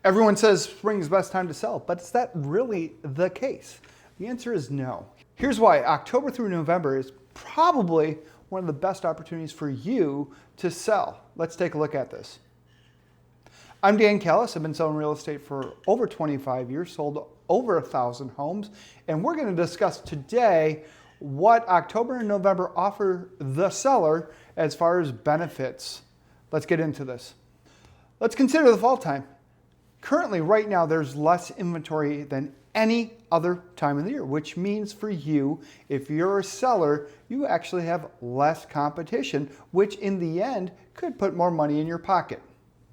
Everyone says spring is the best time to sell, but is that really the case? The answer is no. Here's why. October through November is probably one of the best opportunities for you to sell. Let's take a look at this. I'm Dan Callis. I've been selling real estate for over 25 years, sold over 1,000 homes, and we're going to discuss today what October and November offer the seller as far as benefits. Let's get into this. Let's consider the fall time. Currently, right now, there's less inventory than any other time of the year, which means for you, if you're a seller, you actually have less competition, which in the end could put more money in your pocket.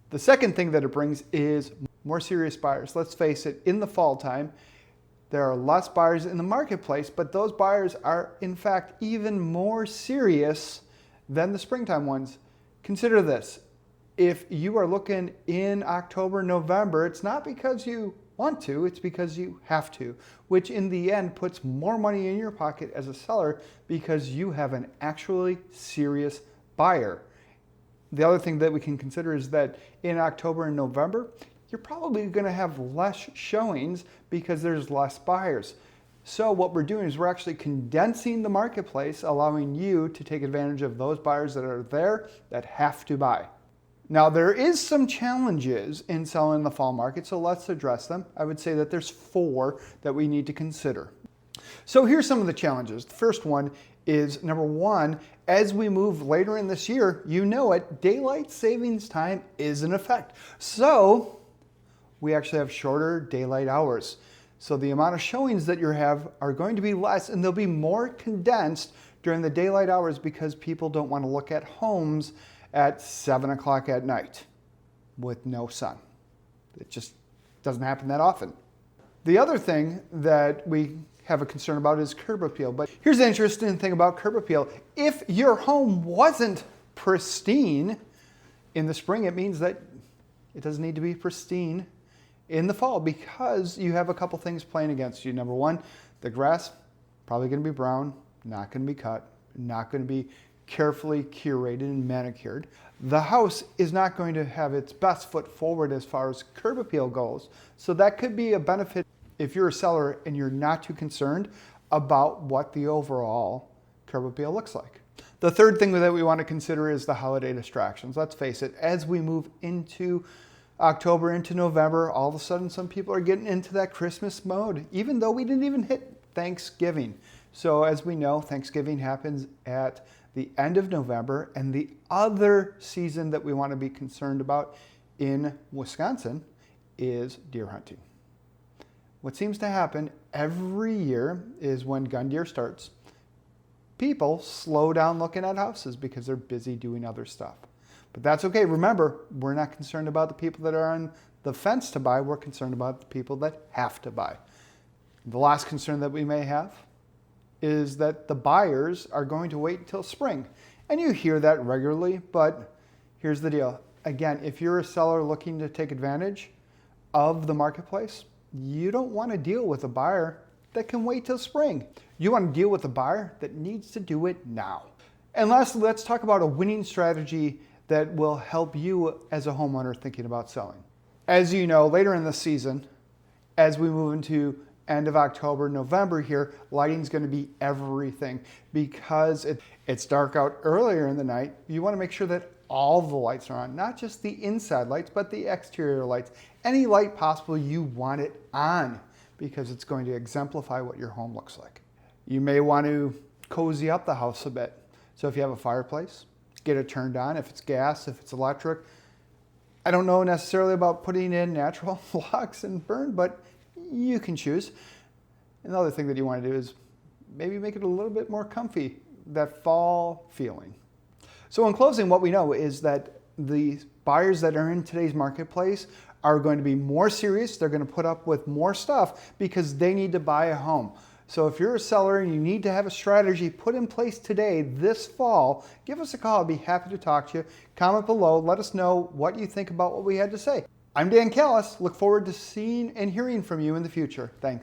The second thing that it brings is more serious buyers. Let's face it, in the fall time, there are less buyers in the marketplace, but those buyers are in fact even more serious than the springtime ones. Consider this. If you are looking in October, November, it's not because you want to, it's because you have to, which in the end puts more money in your pocket as a seller because you have an actually serious buyer. The other thing that we can consider is that in October and November, you're probably going to have less showings because there's less buyers. So what we're doing is we're actually condensing the marketplace, allowing you to take advantage of those buyers that are there that have to buy. Now, there is some challenges in selling the fall market, so let's address them. I would say that there's 4 that we need to consider. So here's some of the challenges. The first one is, number 1, as we move later in this year, you know it, daylight savings time is in effect. So we actually have shorter daylight hours. So the amount of showings that you have are going to be less, and they'll be more condensed during the daylight hours because people don't want to look at homes at 7 o'clock at night with no sun. It just doesn't happen that often. The other thing that we have a concern about is curb appeal. But here's the interesting thing about curb appeal. If your home wasn't pristine in the spring, it means that it doesn't need to be pristine in the fall because you have a couple things playing against you. Number 1, the grass probably going to be brown, not going to be cut, not going to be carefully curated and manicured. The house is not going to have its best foot forward as far as curb appeal goes. So that could be a benefit if you're a seller and you're not too concerned about what the overall curb appeal looks like. The third thing that we want to consider is the holiday distractions. Let's face it, as we move into October, into November, all of a sudden some people are getting into that Christmas mode, even though we didn't even hit Thanksgiving. So as we know, Thanksgiving happens at the end of November, and the other season that we want to be concerned about in Wisconsin is deer hunting. What seems to happen every year is when gun deer starts, people slow down looking at houses because they're busy doing other stuff. But that's okay. Remember, we're not concerned about the people that are on the fence to buy. We're concerned about the people that have to buy. The last concern that we may have is that the buyers are going to wait until spring. And you hear that regularly, but here's the deal. Again, if you're a seller looking to take advantage of the marketplace, you don't want to deal with a buyer that can wait till spring. You want to deal with a buyer that needs to do it now. And lastly, let's talk about a winning strategy that will help you as a homeowner thinking about selling. As you know, later in the season, as we move into end of October, November here, lighting's going to be everything because it's dark out earlier in the night. You want to make sure that all the lights are on, not just the inside lights, but the exterior lights. Any light possible, you want it on because it's going to exemplify what your home looks like. You may want to cozy up the house a bit. So if you have a fireplace, get it turned on. If it's gas, if it's electric. I don't know necessarily about putting in natural logs and burn, but you can choose. Another thing that you want to do is maybe make it a little bit more comfy, that fall feeling. So in closing, what we know is that the buyers that are in today's marketplace are going to be more serious. They're going to put up with more stuff because they need to buy a home. So if you're a seller and you need to have a strategy put in place today, this fall, give us a call. I'd be happy to talk to you. Comment below. Let us know what you think about what we had to say. I'm Dan Callis. Look forward to seeing and hearing from you in the future. Thanks.